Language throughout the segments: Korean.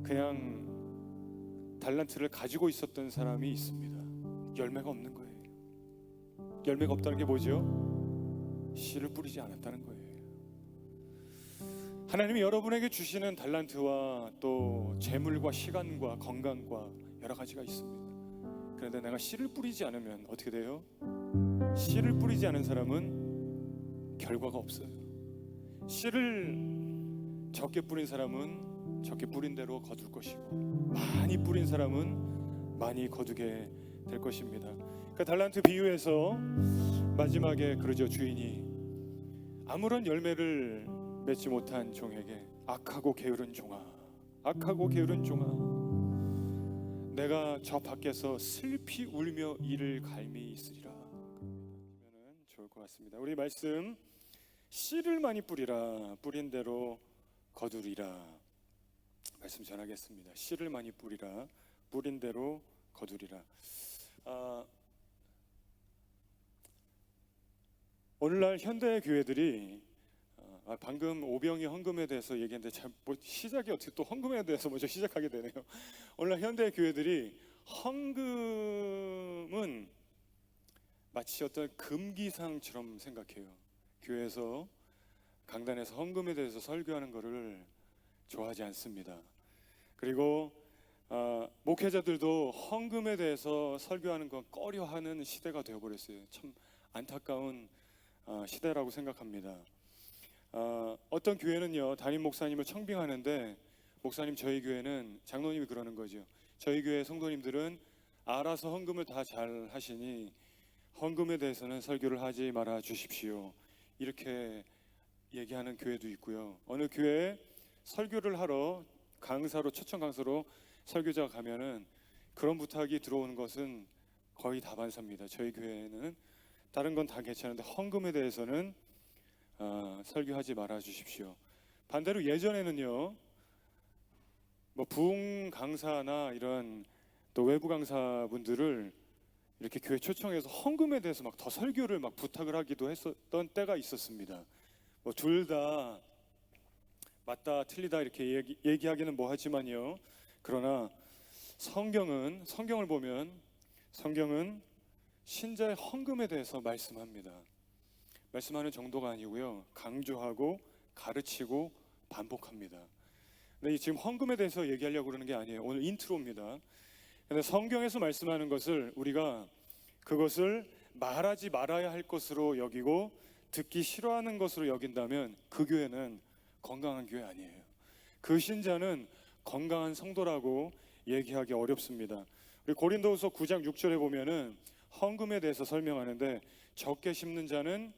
그냥 달란트를 가지고 있었던 사람이 있습니다. 열매가 없는 거예요. 열매가 없다는 게 뭐죠? 씨를 뿌리지 않았다는 거예요. 하나님이 여러분에게 주시는 달란트와 또 재물과 시간과 건강과 여러 가지가 있습니다. 그런데 내가 씨를 뿌리지 않으면 어떻게 돼요? 씨를 뿌리지 않은 사람은 결과가 없어요. 씨를 적게 뿌린 사람은 적게 뿌린 대로 거둘 것이고, 많이 뿌린 사람은 많이 거두게 될 것입니다. 그 달란트 비유에서 마지막에 그러죠. 주인이 아무런 열매를 맺지 못한 종에게 악하고 게으른 종아, 악하고 게으른 종아, 내가 저 밖에서 슬피 울며 이를 갈미 있으리라. 그러면 좋을 것 같습니다. 우리 말씀, 씨를 많이 뿌리라, 뿌린 대로 거두리라. 말씀 전하겠습니다. 씨를 많이 뿌리라, 뿌린 대로 거두리라. 오늘날 현대 교회들이 방금 오병이 헌금에 대해서 얘기했는데 시작이 어떻게 또 헌금에 대해서 먼저 시작하게 되네요. 오늘날 현대 교회들이 헌금은 마치 어떤 금기사항처럼 생각해요. 교회에서 강단에서 헌금에 대해서 설교하는 것을 좋아하지 않습니다. 그리고 목회자들도 헌금에 대해서 설교하는 건 꺼려하는 시대가 되어버렸어요. 참 안타까운 시대라고 생각합니다. 어떤 교회는요, 담임 목사님을 청빙하는데, 목사님 저희 교회는, 장로님이 그러는 거죠. 저희 교회 성도님들은 알아서 헌금을 다 잘 하시니 헌금에 대해서는 설교를 하지 말아 주십시오. 이렇게 얘기하는 교회도 있고요. 어느 교회에 설교를 하러 강사로, 초청 강사로 설교자가 가면은 그런 부탁이 들어오는 것은 거의 다반사입니다. 저희 교회는 다른 건 다 괜찮은데 헌금에 대해서는 설교하지 말아 주십시오. 반대로 예전에는요, 뭐 부흥 강사나 이런 또 외부 강사분들을 이렇게 교회 초청해서 헌금에 대해서 막 더 설교를 막 부탁을 하기도 했었던 때가 있었습니다. 뭐 둘 다 맞다 틀리다 이렇게 얘기하기는 뭐하지만요, 그러나 성경을 보면 성경은 신자의 헌금에 대해서 말씀합니다. 말씀하는 정도가 아니고요, 강조하고 가르치고 반복합니다. 근데 지금 헌금에 대해서 얘기하려고 그러는 게 아니에요. 오늘 인트로입니다. 근데 성경에서 말씀하는 것을 우리가 그것을 말하지 말아야 할 것으로 여기고 듣기 싫어하는 것으로 여긴다면 그 교회는 건강한 교회 아니에요. 그 신자는 건강한 성도라고 얘기하기 어렵습니다. 우리 고린도후서 9장 6절에 보면은 헌금에 대해서 설명하는데, 적게 심는 자는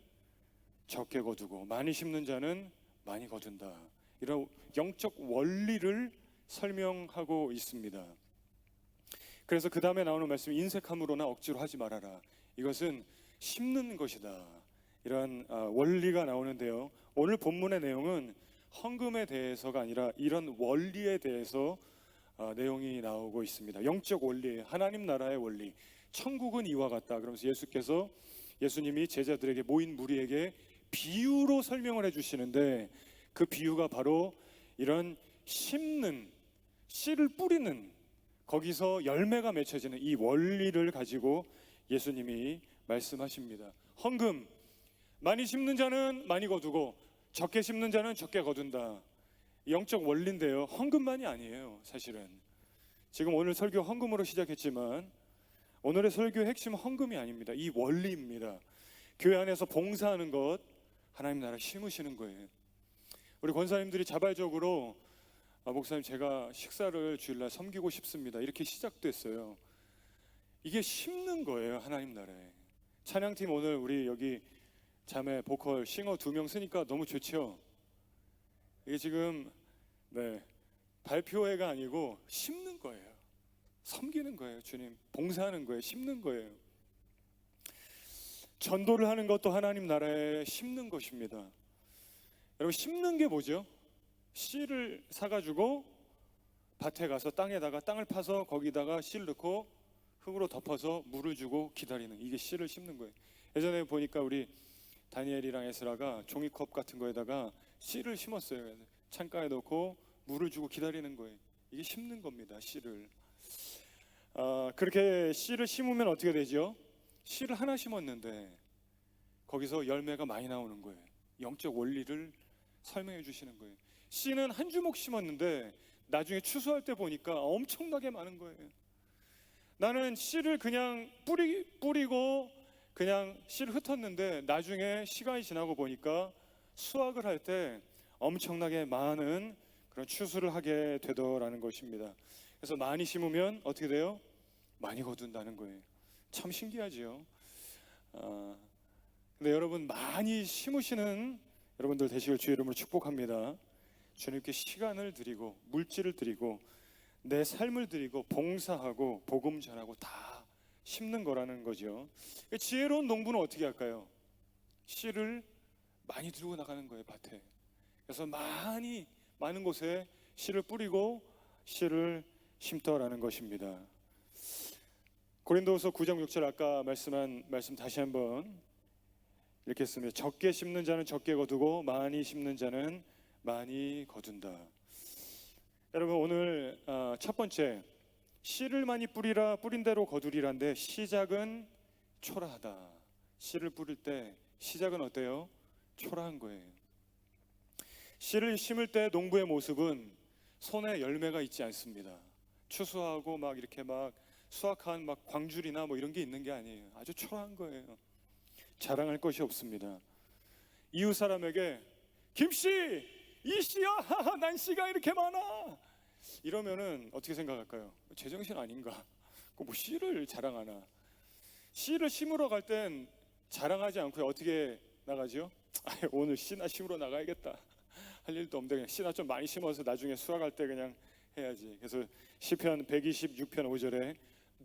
적게 거두고 많이 심는 자는 많이 거둔다. 이런 영적 원리를 설명하고 있습니다. 그래서 그 다음에 나오는 말씀, 인색함으로나 억지로 하지 말아라. 이것은 심는 것이다. 이런 원리가 나오는데요. 오늘 본문의 내용은 헌금에 대해서가 아니라 이런 원리에 대해서 내용이 나오고 있습니다. 영적 원리, 하나님 나라의 원리. 천국은 이와 같다. 그러면서 예수님이 제자들에게, 모인 무리에게 비유로 설명을 해주시는데, 그 비유가 바로 이런 심는, 씨를 뿌리는, 거기서 열매가 맺혀지는 이 원리를 가지고 예수님이 말씀하십니다. 헌금, 많이 심는 자는 많이 거두고 적게 심는 자는 적게 거둔다. 영적 원리인데요, 헌금만이 아니에요. 사실은 지금 오늘 설교 헌금으로 시작했지만 오늘의 설교의 핵심은 헌금이 아닙니다. 이 원리입니다. 교회 안에서 봉사하는 것, 하나님 나라 심으시는 거예요. 우리 권사님들이 자발적으로 목사님 제가 식사를 주일날 섬기고 싶습니다, 이렇게 시작됐어요. 이게 심는 거예요. 하나님 나라에. 찬양팀 오늘 우리 여기 자매 보컬 싱어 2명 쓰니까 너무 좋죠. 이게 지금 발표회가 아니고 심는 거예요. 섬기는 거예요. 주님 봉사하는 거예요. 심는 거예요. 전도를 하는 것도 하나님 나라에 심는 것입니다. 여러분, 심는 게 뭐죠? 씨를 사가지고 밭에 가서 땅을 파서 거기다가 씨를 넣고 흙으로 덮어서 물을 주고 기다리는, 이게 씨를 심는 거예요. 예전에 보니까 우리 다니엘이랑 에스라가 종이컵 같은 거에다가 씨를 심었어요. 창가에 넣고 물을 주고 기다리는 거예요. 이게 심는 겁니다. 씨를. 그렇게 씨를 심으면 어떻게 되죠? 씨를 하나 심었는데 거기서 열매가 많이 나오는 거예요. 영적 원리를 설명해 주시는 거예요. 씨는 한 주먹 심었는데 나중에 추수할 때 보니까 엄청나게 많은 거예요. 나는 씨를 그냥 뿌리고 그냥 씨를 흩었는데 나중에 시간이 지나고 보니까 수확을 할 때 엄청나게 많은 그런 추수를 하게 되더라는 것입니다. 그래서 많이 심으면 어떻게 돼요? 많이 거둔다는 거예요. 참 신기하지요. 근데 여러분, 많이 심으시는 여러분들 되시길 주의 이름으로 축복합니다. 주님께 시간을 드리고 물질을 드리고 내 삶을 드리고 봉사하고 복음 전하고 다 심는 거라는 거죠. 지혜로운 농부는 어떻게 할까요? 씨를 많이 들고 나가는 거예요, 밭에. 그래서 많은 곳에 씨를 뿌리고 씨를 심더라는 것입니다. 고린도후서 9장 6절 아까 말씀한 말씀 다시 한번 읽겠습니다. 적게 심는 자는 적게 거두고 많이 심는 자는 많이 거둔다. 여러분, 오늘 첫 번째, 씨를 많이 뿌리라 뿌린 대로 거두리란데 시작은 초라하다. 씨를 뿌릴 때 시작은 어때요? 초라한 거예요. 씨를 심을 때 농부의 모습은 손에 열매가 있지 않습니다. 추수하고 막 이렇게 막 수확한 막 광줄이나 뭐 이런 게 있는 게 아니에요. 아주 초라한 거예요. 자랑할 것이 없습니다. 이웃 사람에게 김씨, 이 씨야, 난 씨가 이렇게 많아, 이러면은 어떻게 생각할까요? 제정신 아닌가? 뭐 씨를 자랑하나? 씨를 심으러 갈 땐 자랑하지 않고요, 어떻게 나가죠? 오늘 씨나 심으러 나가야겠다, 할 일도 없는데 그냥 씨나 좀 많이 심어서 나중에 수확할 때 그냥 해야지. 그래서 시편 126편 5절에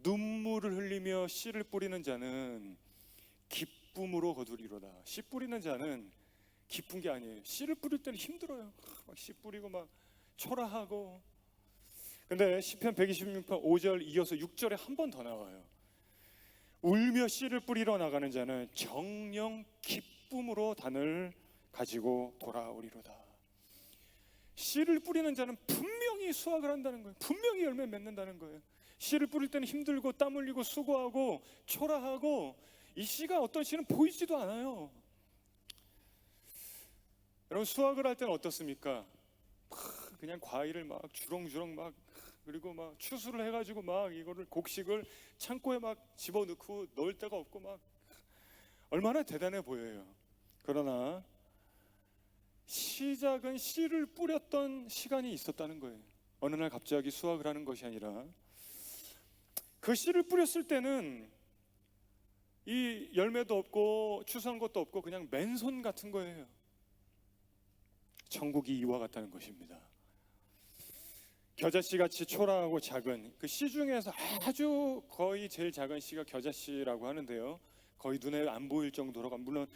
눈물을 흘리며 씨를 뿌리는 자는 기쁨으로 거두리로다. 씨 뿌리는 자는 기쁜 게 아니에요. 씨를 뿌릴 때는 힘들어요. 막 씨 뿌리고 막 초라하고. 근데 시편 126편 5절 이어서 6절에 한 번 더 나와요. 울며 씨를 뿌리러 나가는 자는 정녕 기쁨으로 단을 가지고 돌아오리로다. 씨를 뿌리는 자는 분명히 수확을 한다는 거예요. 분명히 열매 맺는다는 거예요. 씨를 뿌릴 때는 힘들고 땀 흘리고 수고하고 초라하고, 이 씨가 어떤 씨는 보이지도 않아요. 여러분, 수확을 할 때는 어떻습니까? 그냥 과일을 막 주렁주렁 막, 그리고 막 추수를 해가지고 막 이거를 곡식을 창고에 막 집어넣고 넣을 데가 없고 막 얼마나 대단해 보여요. 그러나 시작은 씨를 뿌렸던 시간이 있었다는 거예요. 어느 날 갑자기 수확을 하는 것이 아니라 그 씨를 뿌렸을 때는 이 열매도 없고 추수한 것도 없고 그냥 맨손 같은 거예요. 천국이 이와 같다는 것입니다. 겨자씨 같이 초라하고 작은 그 씨 중에서 아주 거의 제일 작은 씨가 겨자씨라고 하는데요, 거의 눈에 안 보일 정도로, 물론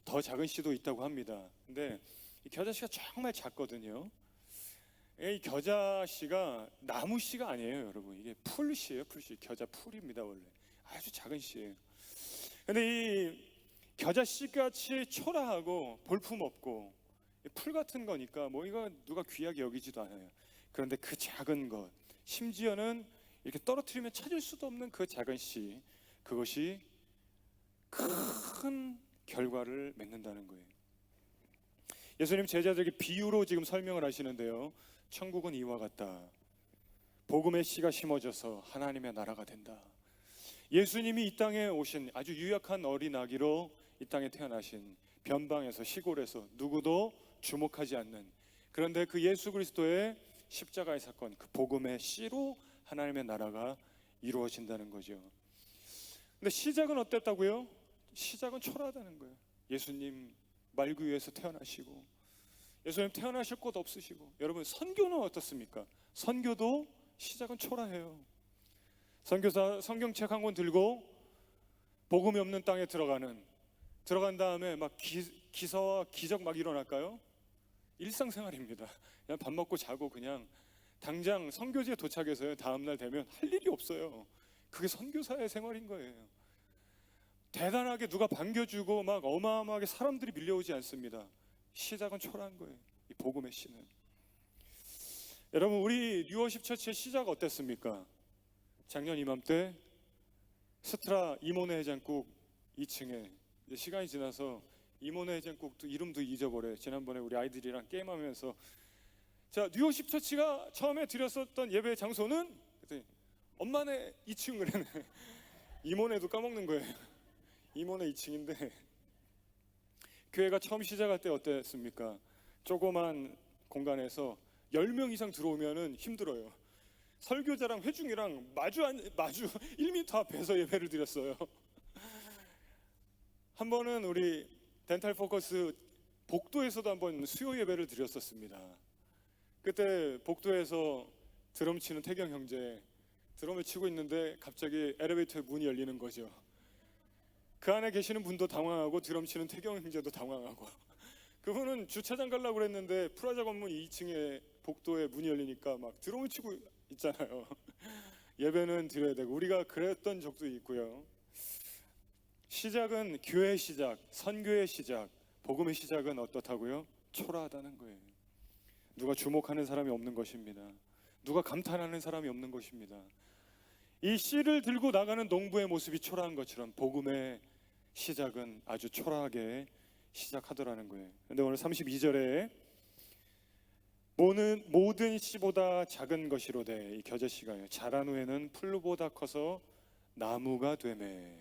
더 작은 씨도 있다고 합니다. 근데 이 겨자씨가 정말 작거든요. 이 겨자씨가 나무씨가 아니에요, 여러분. 이게 풀씨예요, 풀씨. 겨자 풀입니다, 원래. 아주 작은 씨예요. 근데 이 겨자씨 같이 초라하고 볼품 없고 풀 같은 거니까 뭐 이거 누가 귀하게 여기지도 않아요. 그런데 그 작은 것, 심지어는 이렇게 떨어뜨리면 찾을 수도 없는 그 작은 씨, 그것이 큰 결과를 맺는다는 거예요. 예수님 제자들에게 비유로 지금 설명을 하시는데요, 천국은 이와 같다. 복음의 씨가 심어져서 하나님의 나라가 된다. 예수님이 이 땅에 오신 아주 유약한 어린아기로 이 땅에 태어나신, 변방에서 시골에서 누구도 주목하지 않는, 그런데 그 예수 그리스도의 십자가의 사건, 그 복음의 씨로 하나님의 나라가 이루어진다는 거죠. 근데 시작은 어땠다고요? 시작은 초라하다는 거예요. 예수님 말구 위에서 태어나시고, 예수님 태어나실 곳 없으시고. 여러분, 선교는 어떻습니까? 선교도 시작은 초라해요. 선교사 성경책 한 권 들고 복음이 없는 땅에 들어간 다음에 막 기사와 기적 막 일어날까요? 일상생활입니다. 그냥 밥 먹고 자고 그냥 당장 선교지에 도착해서 다음날 되면 할 일이 없어요. 그게 선교사의 생활인 거예요. 대단하게 누가 반겨주고 막 어마어마하게 사람들이 밀려오지 않습니다. 시작은 초라한 거예요, 이 복음의 씨는. 여러분, 우리 뉴워십 처치의 시작 어땠습니까? 작년 이맘때 스트라 이모네 해장국 2층에, 시간이 지나서 이모네 해장국도 이름도 잊어버려요. 지난번에 우리 아이들이랑 게임하면서, 자, 뉴워십 처치가 처음에 드렸었던 예배 장소는, 그랬더니 엄마네 2층 그러네. 이모네도 까먹는 거예요. 이모네 2층인데, 교회가 처음 시작할 때 어땠습니까? 조그만 공간에서 10명 이상 들어오면은 힘들어요. 설교자랑 회중이랑 마주 1m 앞에서 예배를 드렸어요. 한 번은 우리 덴탈 포커스 복도에서도 한번 수요 예배를 드렸었습니다. 그때 복도에서 드럼 치는 태경 형제, 드럼을 치고 있는데 갑자기 엘리베이터의 문이 열리는 거죠. 그 안에 계시는 분도 당황하고 드럼 치는 태경 형제도 당황하고, 그분은 주차장 가려고 그랬는데 프라자 건물 2층에 복도에 문이 열리니까 막 드럼을 치고 있잖아요. 예배는 드려야 되고, 우리가 그랬던 적도 있고요. 시작은 교회의 시작, 선교의 시작, 복음의 시작은 어떻다고요? 초라하다는 거예요. 누가 주목하는 사람이 없는 것입니다. 누가 감탄하는 사람이 없는 것입니다. 이 씨를 들고 나가는 농부의 모습이 초라한 것처럼 복음의 시작은 아주 초라하게 시작하더라는 거예요. 근데 오늘 32절에 모든 씨보다 작은 것이로되, 이 겨자씨가요, 자란 후에는 풀보다 커서 나무가 되매.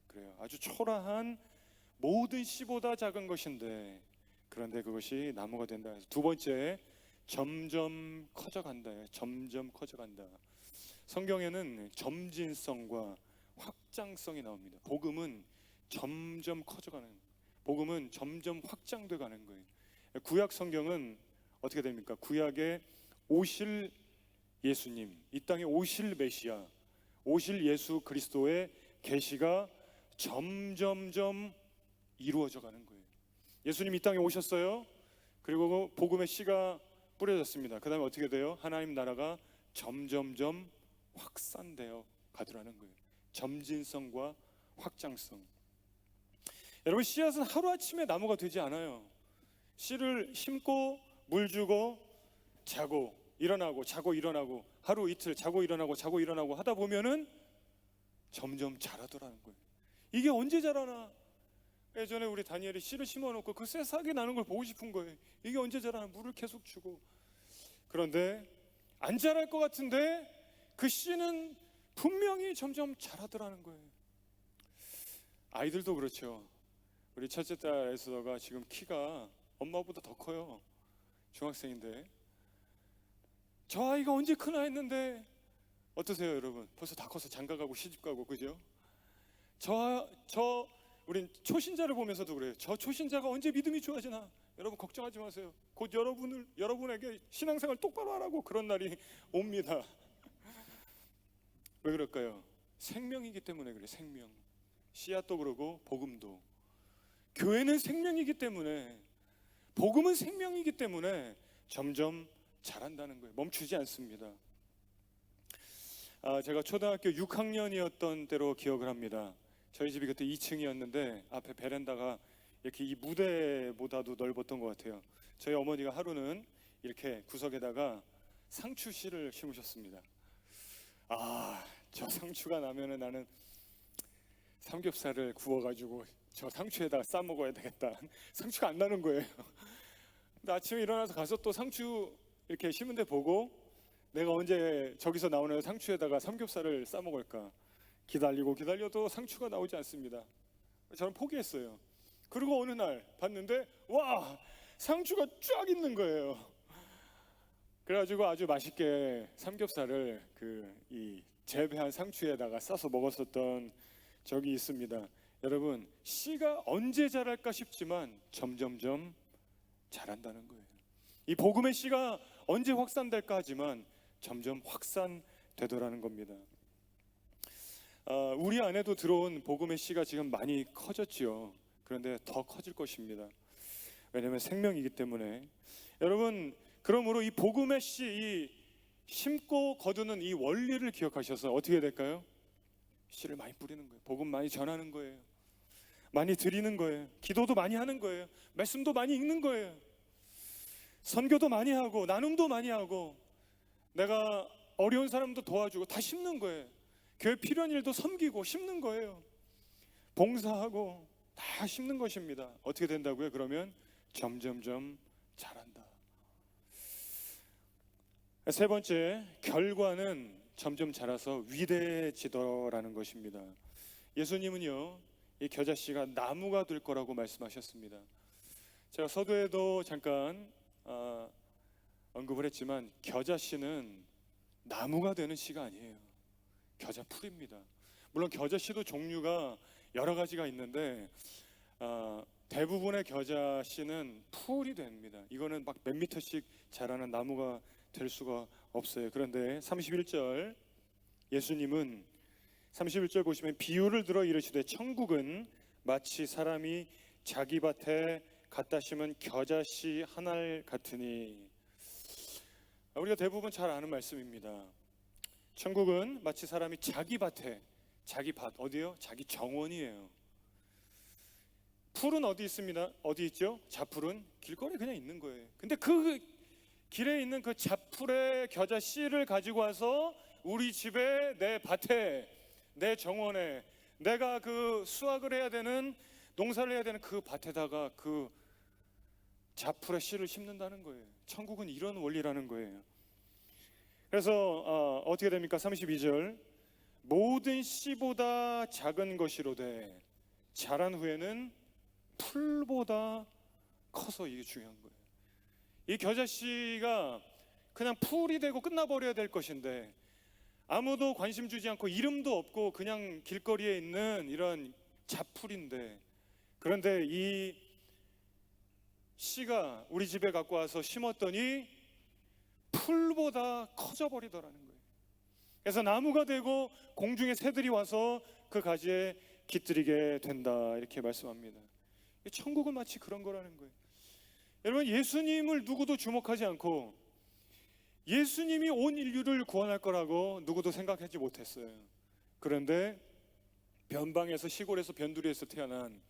그래요. 아주 초라한 모든 씨보다 작은 것인데, 그런데 그것이 나무가 된다. 두 번째, 점점 커져간다. 점점 커져간다. 성경에는 점진성과 확장성이 나옵니다. 복음은 점점 커져가는, 복음은 점점 확장돼 가는 거예요. 구약 성경은 어떻게 됩니까? 구약에 오실 예수님, 이 땅에 오실 메시아, 오실 예수 그리스도의 계시가 점점점 이루어져 가는 거예요. 예수님 이 땅에 오셨어요. 그리고 복음의 씨가 뿌려졌습니다. 그 다음에 어떻게 돼요? 하나님 나라가 점점점 확산되어 가더라는 거예요. 점진성과 확장성. 여러분, 씨앗은 하루아침에 나무가 되지 않아요. 씨를 심고 물 주고 자고 일어나고 자고 일어나고, 하루 이틀 자고 일어나고 자고 일어나고 하다 보면은 점점 자라더라는 거예요. 이게 언제 자라나? 예전에 우리 다니엘이 씨를 심어놓고 그 새싹이 나는 걸 보고 싶은 거예요. 이게 언제 자라나? 물을 계속 주고. 그런데 안 자랄 것 같은데 그 씨는 분명히 점점 자라더라는 거예요. 아이들도 그렇죠. 우리 첫째 딸 에스더가 지금 키가 엄마보다 더 커요. 중학생인데, 저 아이가 언제 크나 했는데 어떠세요 여러분? 벌써 다 커서 장가가고 시집가고, 그죠? 우린 초신자를 보면서도 그래요. 저 초신자가 언제 믿음이 좋아지나? 여러분 걱정하지 마세요. 곧 여러분에게 신앙생활 똑바로 하라고 그런 날이 옵니다. 왜 그럴까요? 생명이기 때문에 그래요. 생명. 씨앗도 그러고 복음도. 교회는 생명이기 때문에, 복음은 생명이기 때문에 점점 자란다는 거예요. 멈추지 않습니다. 제가 초등학교 6학년이었던 때로 기억을 합니다. 저희 집이 그때 2층이었는데 앞에 베란다가 이렇게 이 무대보다도 넓었던 것 같아요. 저희 어머니가 하루는 이렇게 구석에다가 상추 씨를 심으셨습니다. 저 상추가 나면은 나는 삼겹살을 구워가지고 저 상추에다가 싸 먹어야 되겠다. 상추가 안 나는 거예요. 근데 아침에 일어나서 가서 또 상추 이렇게 심은 데 보고, 내가 언제 저기서 나오는 상추에다가 삼겹살을 싸 먹을까 기다려도 상추가 나오지 않습니다. 저는 포기했어요. 그리고 어느 날 봤는데, 와, 상추가 쫙 있는 거예요. 그래가지고 아주 맛있게 삼겹살을 이 재배한 상추에다가 싸서 먹었었던 적이 있습니다. 여러분, 씨가 언제 자랄까 싶지만 점점점 자란다는 거예요. 이 복음의 씨가 언제 확산될까 하지만 점점 확산되더라는 겁니다. 우리 안에도 들어온 복음의 씨가 지금 많이 커졌지요. 그런데 더 커질 것입니다. 왜냐하면 생명이기 때문에. 여러분, 그러므로 이 복음의 씨, 이 심고 거두는 이 원리를 기억하셔서 어떻게 될까요? 씨를 많이 뿌리는 거예요. 복음 많이 전하는 거예요. 많이 드리는 거예요. 기도도 많이 하는 거예요. 말씀도 많이 읽는 거예요. 선교도 많이 하고 나눔도 많이 하고, 내가 어려운 사람도 도와주고 다 심는 거예요. 교회 필요한 일도 섬기고 심는 거예요. 봉사하고 다 심는 것입니다. 어떻게 된다고요? 그러면 점점점 자란다. 세 번째, 결과는 점점 자라서 위대해지더라는 것입니다. 예수님은요, 이 겨자씨가 나무가 될 거라고 말씀하셨습니다. 제가 서두에도 잠깐 언급을 했지만 겨자씨는 나무가 되는 씨가 아니에요. 겨자풀입니다. 물론 겨자씨도 종류가 여러 가지가 있는데 대부분의 겨자씨는 풀이 됩니다. 이거는 막 몇 미터씩 자라는 나무가 될 수가 없어요. 그런데 31절 예수님은 31절 보시면 비유를 들어 이르시되 천국은 마치 사람이 자기 밭에 갖다 심은 겨자씨 한 알 같으니. 우리가 대부분 잘 아는 말씀입니다. 천국은 마치 사람이 자기 밭에, 자기 밭 어디요? 자기 정원이에요. 풀은 어디 있습니다? 어디 있죠? 잡풀은 길거리에 그냥 있는 거예요. 근데 그 길에 있는 그 잡풀의 겨자 씨를 가지고 와서 우리 집에, 내 밭에, 내 정원에, 내가 그 수확을 해야 되는, 농사를 해야 되는 그 밭에다가 그 잡풀의 씨를 심는다는 거예요. 천국은 이런 원리라는 거예요. 그래서 어떻게 됩니까? 32절 모든 씨보다 작은 것이로되 자란 후에는 풀보다 커서, 이게 중요한 거예요. 이 겨자씨가 그냥 풀이 되고 끝나버려야 될 것인데 아무도 관심 주지 않고 이름도 없고 그냥 길거리에 있는 이런 잡풀인데, 그런데 이 씨가 우리 집에 갖고 와서 심었더니 풀보다 커져 버리더라는 거예요. 그래서 나무가 되고 공중의 새들이 와서 그 가지에 깃들이게 된다, 이렇게 말씀합니다. 천국은 마치 그런 거라는 거예요. 여러분, 예수님을 누구도 주목하지 않고 예수님이 온 인류를 구원할 거라고 누구도 생각하지 못했어요. 그런데 변방에서, 시골에서, 변두리에서 태어난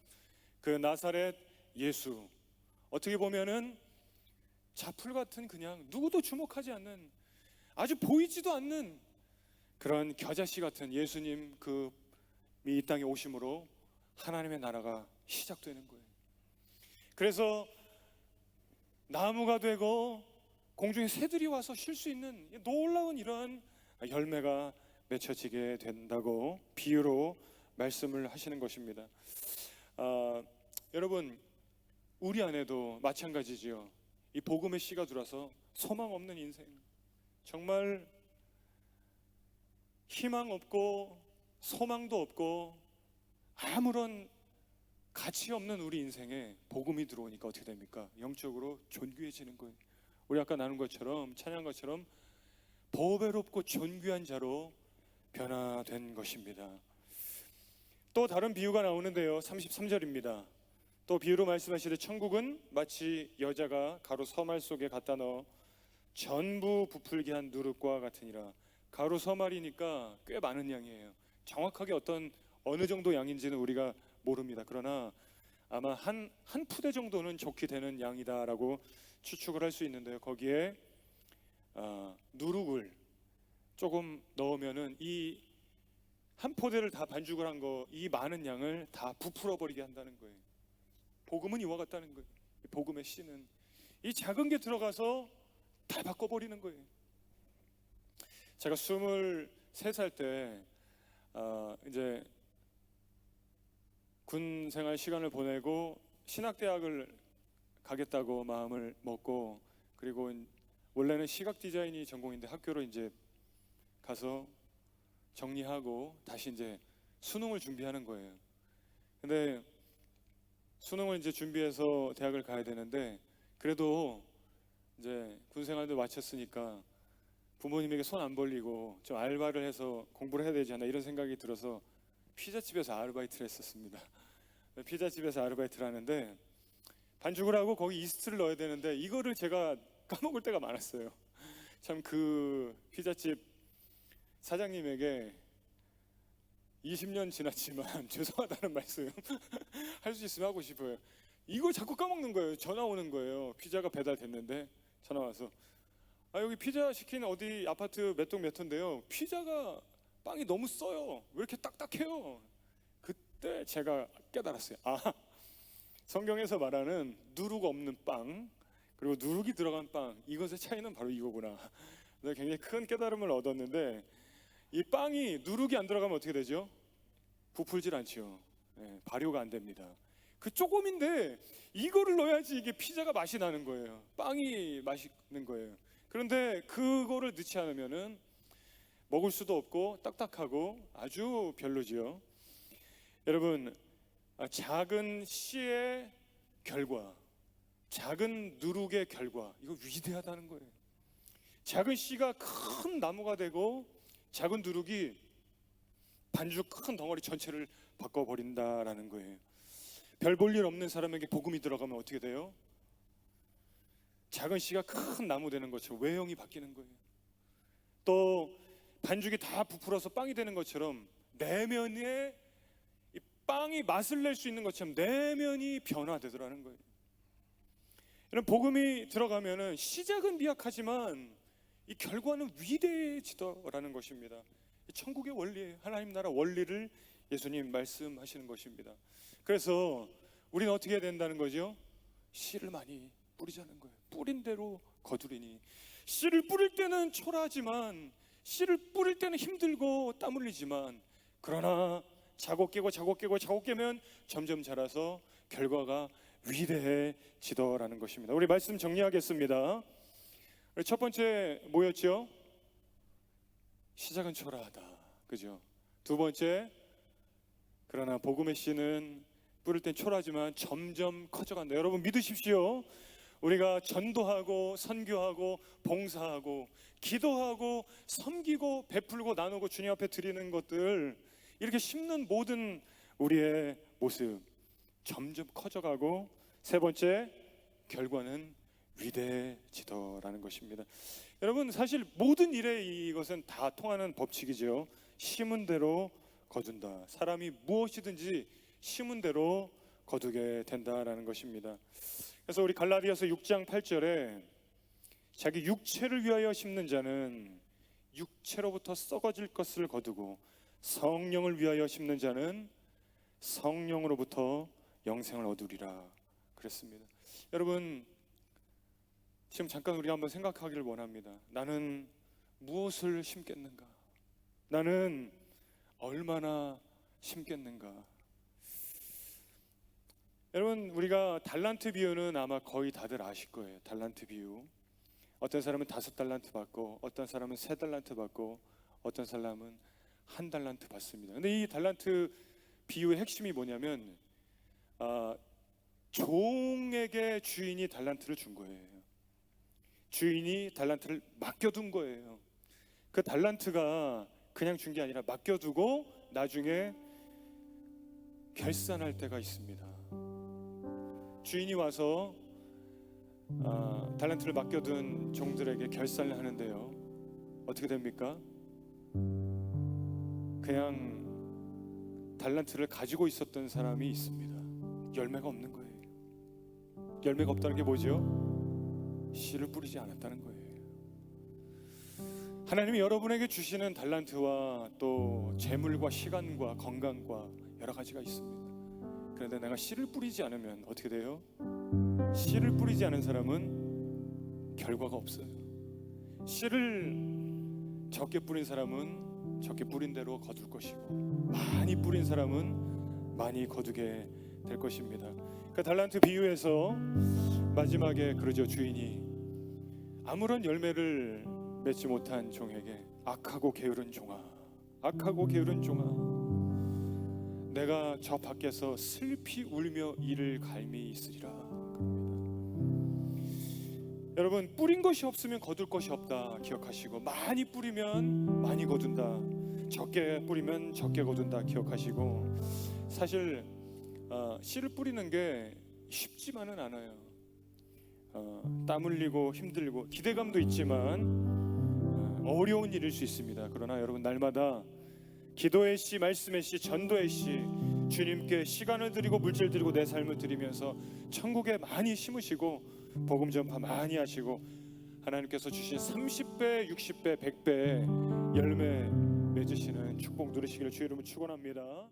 그 나사렛 예수, 어떻게 보면은 자풀 같은, 그냥 누구도 주목하지 않는, 아주 보이지도 않는 그런 겨자씨 같은 예수님, 그 이 땅에 오심으로 하나님의 나라가 시작되는 거예요. 그래서 나무가 되고 공중에 새들이 와서 쉴 수 있는 놀라운 이러한 열매가 맺혀지게 된다고 비유로 말씀을 하시는 것입니다. 여러분, 우리 안에도 마찬가지지요. 이 복음의 씨가 들어서 소망 없는 인생, 정말 희망 없고 소망도 없고 아무런 가치 없는 우리 인생에 복음이 들어오니까 어떻게 됩니까? 영적으로 존귀해지는 거예요. 우리 아까 나눈 것처럼, 찬양 것처럼 보배롭고 존귀한 자로 변화된 것입니다. 또 다른 비유가 나오는데요, 33절입니다. 또 비유로 말씀하시되 천국은 마치 여자가 가루 서말 속에 갖다 넣어 전부 부풀게 한 누룩과 같으니라. 가루 서말이니까 꽤 많은 양이에요. 정확하게 어느 정도 양인지는 우리가 모릅니다. 그러나 아마 한 푸대 정도는 좋게 되는 양이다라고 추측을 할 수 있는데요, 거기에 누룩을 조금 넣으면은 이 한 포대를 다 반죽을 한 거, 이 많은 양을 다 부풀어 버리게 한다는 거예요. 복음은 이와 같다는 거예요. 복음의 씨는 이 작은 게 들어가서 다 바꿔버리는 거예요. 제가 23살 때 이제 군 생활 시간을 보내고 신학대학을 가겠다고 마음을 먹고, 그리고 원래는 시각 디자인이 전공인데 학교로 이제 가서 정리하고 다시 이제 수능을 준비하는 거예요. 근데 수능을 이제 준비해서 대학을 가야 되는데, 그래도 이제 군 생활도 마쳤으니까 부모님에게 손 안 벌리고 좀 알바를 해서 공부를 해야 되지 않나, 이런 생각이 들어서 피자집에서 아르바이트를 했었습니다. 피자집에서 아르바이트를 하는데 반죽을 하고 거기 이스트를 넣어야 되는데 이거를 제가 까먹을 때가 많았어요. 참 그 피자집 사장님에게 20년 지났지만 죄송하다는 말씀 할 수 있으면 하고 싶어요. 이걸 자꾸 까먹는 거예요. 전화 오는 거예요. 피자가 배달됐는데 전화 와서 여기 피자 시킨 어디 아파트 몇 동 몇 호인데요, 피자가 빵이 너무 써요. 왜 이렇게 딱딱해요? 그때 제가 깨달았어요. 성경에서 말하는 누룩 없는 빵, 그리고 누룩이 들어간 빵, 이것의 차이는 바로 이거구나. 그래서 굉장히 큰 깨달음을 얻었는데, 이 빵이 누룩이 안 들어가면 어떻게 되죠? 부풀질 않죠. 발효가 안 됩니다. 그 조금인데 이거를 넣어야지 이게 피자가 맛이 나는 거예요. 빵이 맛있는 거예요. 그런데 그거를 넣지 않으면은 먹을 수도 없고 딱딱하고 아주 별로지요. 여러분, 작은 씨의 결과, 작은 누룩의 결과, 이거 위대하다는 거예요. 작은 씨가 큰 나무가 되고 작은 누룩이 반죽 큰 덩어리 전체를 바꿔버린다라는 거예요. 별 볼 일 없는 사람에게 복음이 들어가면 어떻게 돼요? 작은 씨가 큰 나무 되는 것처럼 외형이 바뀌는 거예요. 또 반죽이 다 부풀어서 빵이 되는 것처럼 내면에 이 빵이 맛을 낼 수 있는 것처럼 내면이 변화되더라는 거예요. 이런 복음이 들어가면은 시작은 미약하지만 이 결과는 위대해지더라는 것입니다. 천국의 원리예요. 하나님 나라 원리를 예수님 말씀하시는 것입니다. 그래서 우리는 어떻게 해야 된다는 거죠? 씨를 많이 뿌리자는 거예요. 뿌린 대로 거두리니. 씨를 뿌릴 때는 초라하지만, 씨를 뿌릴 때는 힘들고 땀 흘리지만, 그러나 자고 깨고 자고 깨고 자고 깨면 점점 자라서 결과가 위대해지더라는 것입니다. 우리 말씀 정리하겠습니다. 우리 첫 번째 뭐였죠? 시작은 초라하다, 그죠? 두 번째, 그러나 복음의 씨는 뿌릴 땐 초라하지만 점점 커져간다. 여러분 믿으십시오. 우리가 전도하고 선교하고 봉사하고 기도하고 섬기고 베풀고 나누고 주님 앞에 드리는 것들, 이렇게 심는 모든 우리의 모습 점점 커져가고, 세 번째, 결과는 위대해지더라는 것입니다. 여러분, 사실 모든 일에 이것은 다 통하는 법칙이죠. 심은 대로 거둔다. 사람이 무엇이든지 심은 대로 거두게 된다라는 것입니다. 그래서 우리 갈라디아서 6장 8절에 자기 육체를 위하여 심는 자는 육체로부터 썩어질 것을 거두고 성령을 위하여 심는 자는 성령으로부터 영생을 얻으리라 그랬습니다. 여러분, 지금 잠깐 우리 한번 생각하기를 원합니다. 나는 무엇을 심겠는가? 나는 얼마나 심겠는가? 여러분, 우리가 달란트 비유는 아마 거의 다들 아실 거예요. 달란트 비유. 어떤 사람은 5달란트 받고, 어떤 사람은 3달란트 받고, 어떤 사람은 1달란트 받습니다. 근데 이 달란트 비유의 핵심이 뭐냐면, 종에게 주인이 달란트를 준 거예요. 주인이 달란트를 맡겨둔 거예요. 그 달란트가 그냥 준 게 아니라 맡겨두고 나중에 결산할 때가 있습니다. 주인이 와서 달란트를 맡겨둔 종들에게 결산을 하는데요, 어떻게 됩니까? 그냥 달란트를 가지고 있었던 사람이 있습니다. 열매가 없는 거예요. 열매가 없다는 게 뭐죠? 씨를 뿌리지 않았다는 거예요. 하나님이 여러분에게 주시는 달란트와 또 재물과 시간과 건강과 여러 가지가 있습니다. 그런데 내가 씨를 뿌리지 않으면 어떻게 돼요? 씨를 뿌리지 않은 사람은 결과가 없어요. 씨를 적게 뿌린 사람은 적게 뿌린 대로 거둘 것이고, 많이 뿌린 사람은 많이 거두게 될 것입니다. 그 달란트 비유에서 마지막에 그러죠. 주인이 아무런 열매를 맺지 못한 종에게 악하고 게으른 종아, 악하고 게으른 종아, 내가 저 밖에서 슬피 울며 이를 갈미 있으리라 그럽니다. 여러분, 뿌린 것이 없으면 거둘 것이 없다 기억하시고, 많이 뿌리면 많이 거둔다, 적게 뿌리면 적게 거둔다 기억하시고, 사실 씨를 뿌리는 게 쉽지만은 않아요. 땀 흘리고 힘들고 기대감도 있지만 어려운 일일 수 있습니다. 그러나 여러분, 날마다 기도의 씨, 말씀의 씨, 전도의 씨, 주님께 시간을 드리고 물질 드리고 내 삶을 드리면서 천국에 많이 심으시고 복음 전파 많이 하시고 하나님께서 주신 30배, 60배, 100배 열매 맺으시는 축복 누리시기를 주의 이름으로 축원합니다.